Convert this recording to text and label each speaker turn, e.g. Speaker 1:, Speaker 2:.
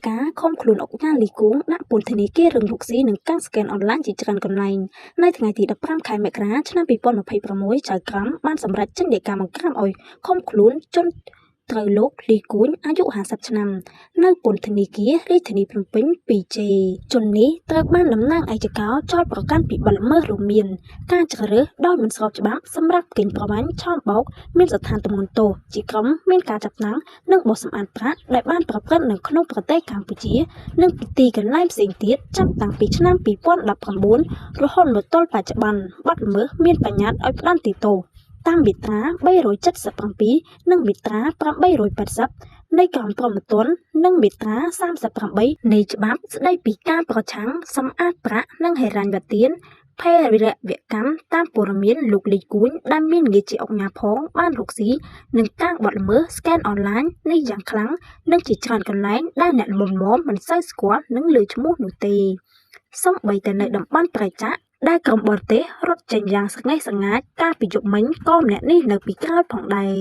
Speaker 1: ការខំខ្លួនអុកញ៉ាលីគួងដាក់ពន្ធនាគាររឿងលុកស៊ីនិងការស្កេនអនឡាញជាច្រើនកន្លែងនៅថ្ងៃទី15ខែមករាឆ្នាំ2026ចៅក្រមបានសម្រេចចេញដីកាបង្ក្រាបឲ្យឃុំខ្លួនជនត្រូវលោកលីគួងអាយុ50ឆ្នាំនៅពន្ធនាគាររាជធានីភ្នំពេញ 2J ជននេះត្រូវបានតំណាងអាយកាចោទប្រកាន់ពីបទល្មើសរួមមានការជ្រើសរើសដោយមិនស្របច្បាប់សម្រាប់កេងប្រវ័ញ្ចឆោមបោកមានស្ថានទម្ងន់ទោសជាក្រុមមានការចាប់តាំងនិងបោះសម្អាតប្រាក់ដែលបានប្រព្រឹត្តនៅក្នុងប្រទេសកម្ពុជានិងពីទីកន្លែងផ្សេងទៀតចាប់តាំងពីឆ្នាំ2019រហូតមកទល់បច្ចុប្បន្នបទល្មើសមានបញ្ញត្តិឲ្យផ្តន្ទាទោសតាមមាត្រា377និងមាត្រា880នៃក្រមព្រហ្មទណ្ឌនិងមាត្រា38នៃច្បាប់ស្តីពីការប្រឆាំងសម្អាតប្រាក់និងហិរញ្ញប្បទានភេរវកម្មតាមព័ត៌មានលោកលីគួងដែលមានងារជាអង្គការផងបានរកស៊ីនឹងការបដល្មើសស្កេនអនឡាញនេះយ៉ាងខ្លាំងនិងជាច្រើនកន្លែងដែលអ្នកល្មមមិនសូវស្គាល់និងលើឈ្មោះនោះទេសូម្បីតែនៅតំបន់ប្រៃចាក់ដែលក្រុមបរទេសរត់ចេញយ៉ាងស្ងេះស្ងាត់កាលពីយប់មិញក៏ម្នាក់នេះនៅពីក្រោយផងដែរ